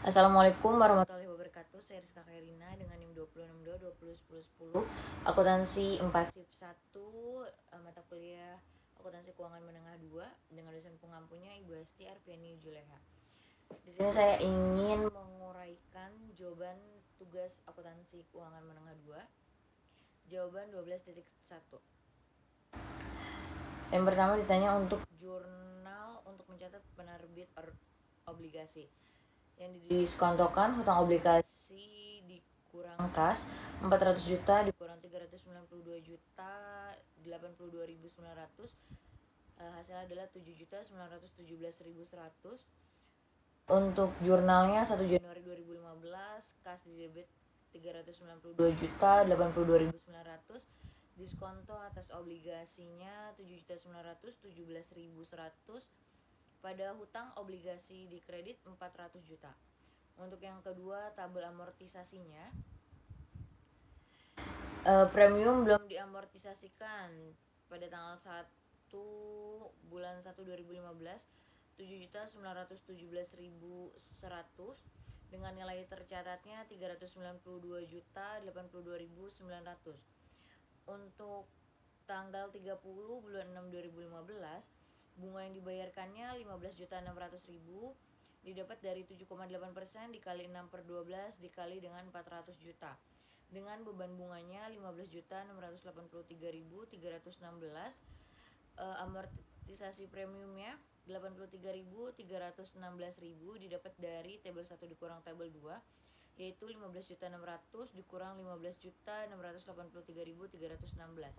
Assalamualaikum warahmatullahi wabarakatuh. Saya Rizka Khairina dengan NIM 262201010 akuntansi 4 sip 1, mata kuliah akuntansi keuangan menengah 2 dengan dosen pengampunya Ibu Esti Arfiani Juleha. Di sini saya ingin menguraikan jawaban tugas akuntansi keuangan menengah 2. Jawaban 12.1. Yang pertama ditanya untuk jurnal untuk mencatat penerbit obligasi. Yang diskontokan hutang obligasi dikurang kas 400 juta dikurang 392 juta 82.900, hasilnya adalah 7.917.100. Untuk jurnalnya 1 Januari 2015 kas di debit 392 juta 82.900, diskonto atas obligasinya 7.917.100, pada hutang obligasi di kredit 400 juta. Untuk yang kedua, tabel amortisasinya, premium belum diamortisasikan pada tanggal 1 bulan 1 2015 7.917.100 dengan nilai tercatatnya 392 juta 82.900. Untuk tanggal 30 bulan 6 2015 bunga yang dibayarkannya 15.600.000 didapat dari 7,8% dikali 6/12 dikali dengan 400 juta dengan beban bunganya 15.683.316. Amortisasi premiumnya 83.316.000 didapat dari tabel 1 dikurang tabel 2, yaitu 15.600 dikurang 15.683.316.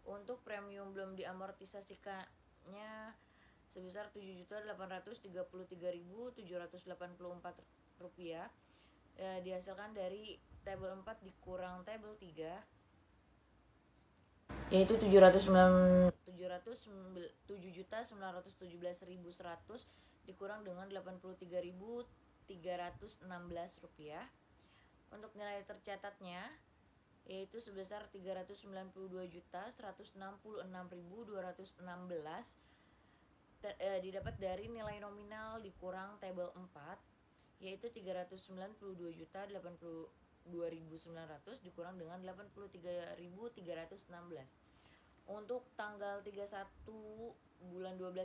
Untuk premium belum diamortisasikannya sebesar 7.833.784 rupiah, dihasilkan dari tabel 4 dikurang tabel 3, yaitu 7.917.100 dikurang dengan 83.316 rupiah. Untuk nilai tercatatnya yaitu sebesar 392.166.216, didapat dari nilai nominal dikurang tabel 4, yaitu 392.082.900 dikurang dengan 83.316. Untuk tanggal 31 bulan 12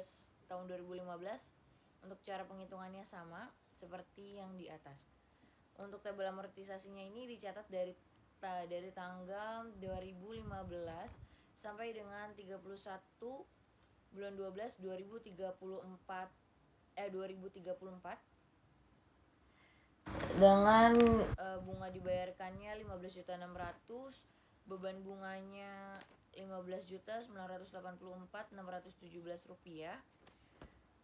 tahun 2015 untuk cara penghitungannya sama seperti yang di atas. Untuk tabel amortisasinya ini dicatat dari tanggal 2015 sampai dengan 31 bulan 12 2034 dengan bunga dibayarkannya 15.600, beban bunganya 15.984.617 rupiah,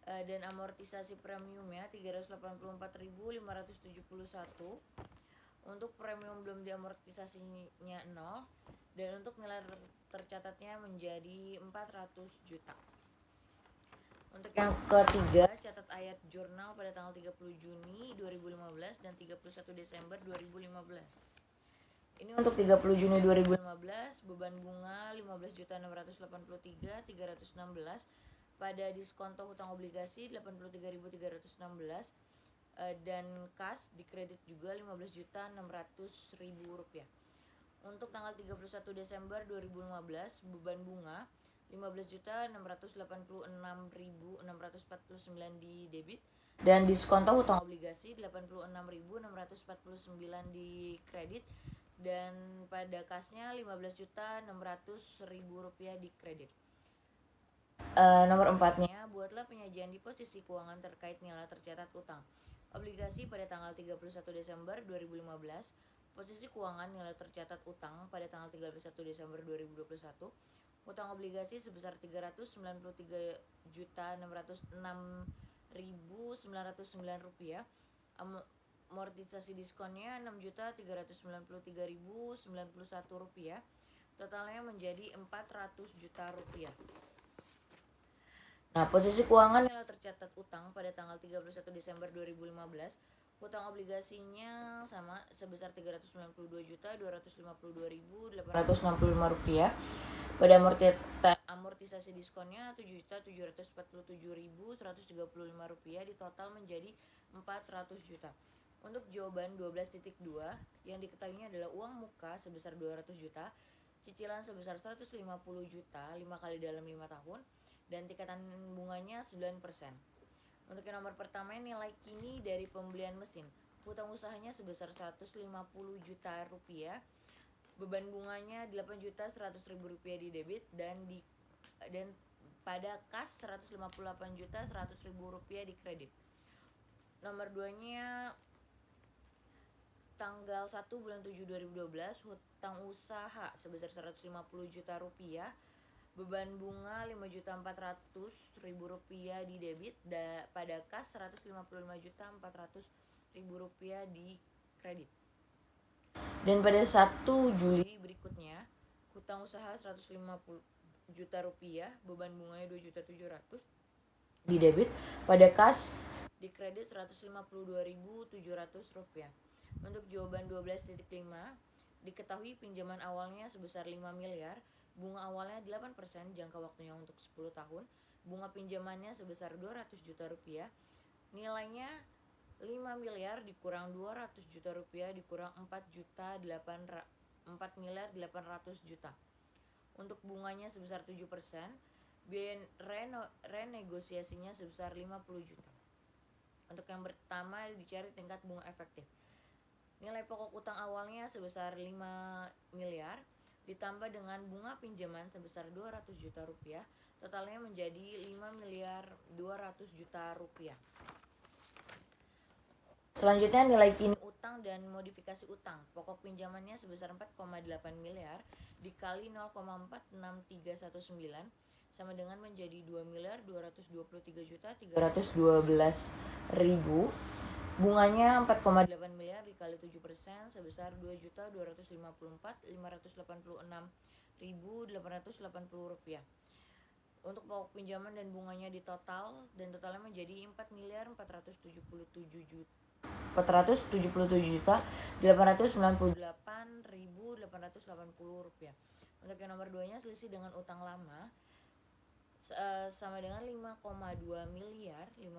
dan amortisasi premiumnya 384.571. Untuk premium belum diamortisasinya 0 dan untuk nilai tercatatnya menjadi 400 juta. Untuk yang ketiga, catat ayat jurnal pada tanggal 30 Juni 2015 dan 31 Desember 2015. Ini untuk 30 Juni 2015 beban bunga 15.683.316 pada diskonto hutang obligasi 83.316, dan kas di kredit juga 15.600.000 rupiah. Untuk tanggal 31 Desember 2015 beban bunga 15.686.649 di debit dan diskonto hutang obligasi 86.649 di kredit, dan pada kasnya 15.600.000 rupiah di kredit. Nomor 4-nya, buatlah penyajian di posisi keuangan terkait nilai tercatat utang obligasi pada tanggal 31 Desember 2015, posisi keuangan nilai tercatat utang pada tanggal 31 Desember 2021, utang obligasi sebesar 393.606.909 rupiah, amortisasi diskonnya 6.393.091 rupiah, totalnya menjadi 400 juta rupiah. Nah, posisi keuangan nilai tercatat utang pada tanggal 31 Desember 2015, hutang obligasinya sama sebesar 392.252.865 rupiah. Pada amortisasi diskonnya 7.747.135 rupiah, di total menjadi 400 juta. Untuk jawaban 12.2 yang diketahuinya adalah uang muka sebesar 200 juta, cicilan sebesar 150 juta 5 kali dalam 5 tahun, dan tingkatan bunganya 9%. Untuk yang nomor pertama, nilai kini dari pembelian mesin. Hutang usahanya sebesar 150 juta rupiah, beban bunganya 8 juta 100 ribu rupiah di debit, dan pada kas 158 juta 100 ribu rupiah di kredit. Nomor 2-nya tanggal 1 bulan 7 2012, hutang usaha sebesar 150 juta rupiah, beban bunga 5 juta 400 ribu rupiah di debit, pada kas 155 juta 400 ribu rupiah di kredit. Dan pada 1 Juli berikutnya, hutang usaha 150 juta rupiah, beban bunganya 2 juta 700 di debit, pada kas di kredit 152.700 rupiah. Untuk jawaban 12.5, diketahui pinjaman awalnya sebesar 5 miliar, bunga awalnya 8%, jangka waktunya untuk 10 tahun, bunga pinjamannya sebesar 200 juta rupiah, nilainya 5 miliar dikurang 200 juta rupiah dikurang 4 miliar 800 juta. Untuk bunganya sebesar 7%, biaya renegosiasinya sebesar 50 juta. Untuk yang pertama, dicari tingkat bunga efektif. Nilai pokok utang awalnya sebesar 5 miliar ditambah dengan bunga pinjaman sebesar 200 juta rupiah, totalnya menjadi 5 miliar 200 juta rupiah. Selanjutnya, nilai kini utang dan modifikasi utang. Pokok pinjamannya sebesar 4,8 miliar dikali 0,46319 sama dengan menjadi 2 miliar 223 juta 312 ribu. Bunganya 4,8 miliar dikali 7% sebesar 2.254.586.880 rupiah. Untuk pokok pinjaman dan bunganya totalnya menjadi 4 miliar 477 juta 898.880 rupiah. Untuk yang nomor 2-nya, selisih dengan utang lama sama dengan 5,2 miliar 5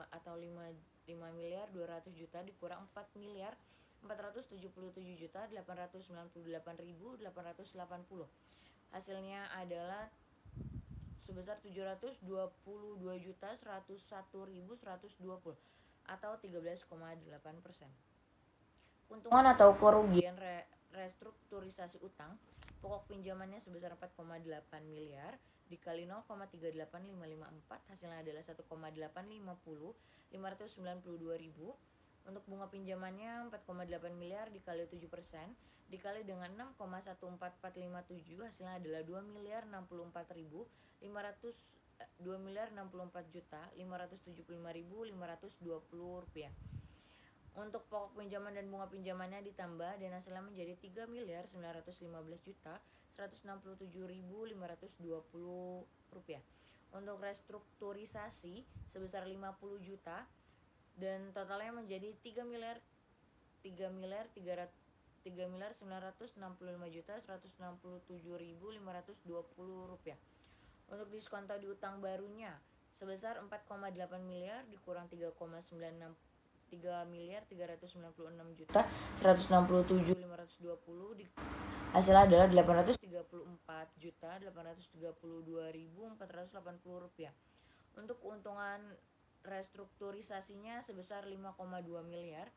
miliar 200 juta dikurang 4 miliar 477 juta 898.880. Hasilnya adalah sebesar 722 juta 101.120 atau 13,8%. Keuntungan atau kerugian restrukturisasi utang. Pokok pinjamannya sebesar 4,8 miliar dikali 0,38554, hasilnya adalah 1,850.592 ribu. Untuk bunga pinjamannya 4,8 miliar dikali 7% dikali dengan 6,14457, hasilnya adalah 2 miliar 64 juta 575.520 rupiah. Untuk pokok pinjaman dan bunga pinjamannya ditambah dan hasilnya menjadi 3 miliar 915 juta 167.520 rupiah. Untuk restrukturisasi sebesar 50 juta dan totalnya menjadi 3 miliar 965 juta 167.520 rupiah. Untuk diskonto di utang barunya sebesar 4,8 miliar dikurang 3 miliar 396 juta 167.520, hasilnya adalah 834 juta 832.480 rupiah. Untuk keuntungan restrukturisasinya sebesar 5,2 miliar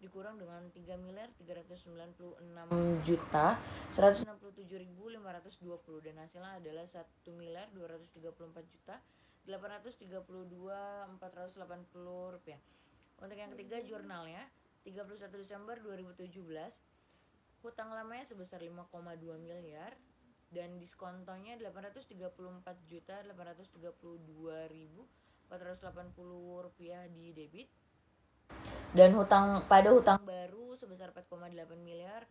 dikurang dengan 3 miliar 396 juta 167.520 dan hasilnya adalah 1 miliar 234 juta 832.480 rupiah. Untuk yang ketiga, jurnalnya 31 Desember 2017, hutang lamanya sebesar 5,2 miliar dan diskontonya 834 juta 832.480 rupiah di debit, dan hutang baru sebesar 4,8 miliar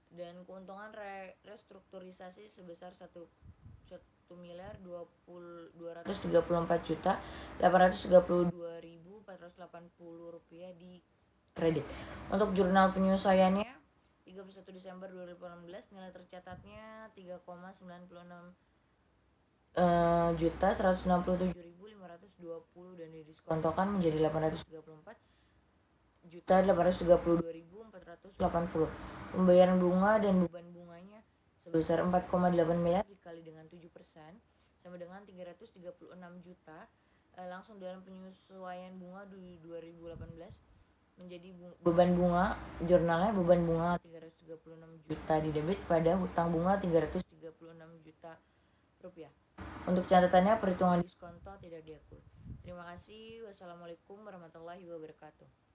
dan keuntungan restrukturisasi sebesar 1 miliar 234 juta 832.480 rupiah di kredit. Untuk jurnal penyesuaiannya 31 Desember 2018, nilai tercatatnya 3,96 juta 167.520 dan didiskontokan menjadi 834 480. Pembayaran bunga dan beban bunganya sebesar 4,8 miliar dikali dengan 7% sama dengan 336 juta. Langsung dalam penyesuaian bunga di 2018 menjadi beban bunga jurnalnya, beban bunga 336 juta di debit pada hutang bunga 336 juta rupiah. Untuk catatannya, perhitungan diskonto tidak diakui. Terima kasih. Wassalamualaikum warahmatullahi wabarakatuh.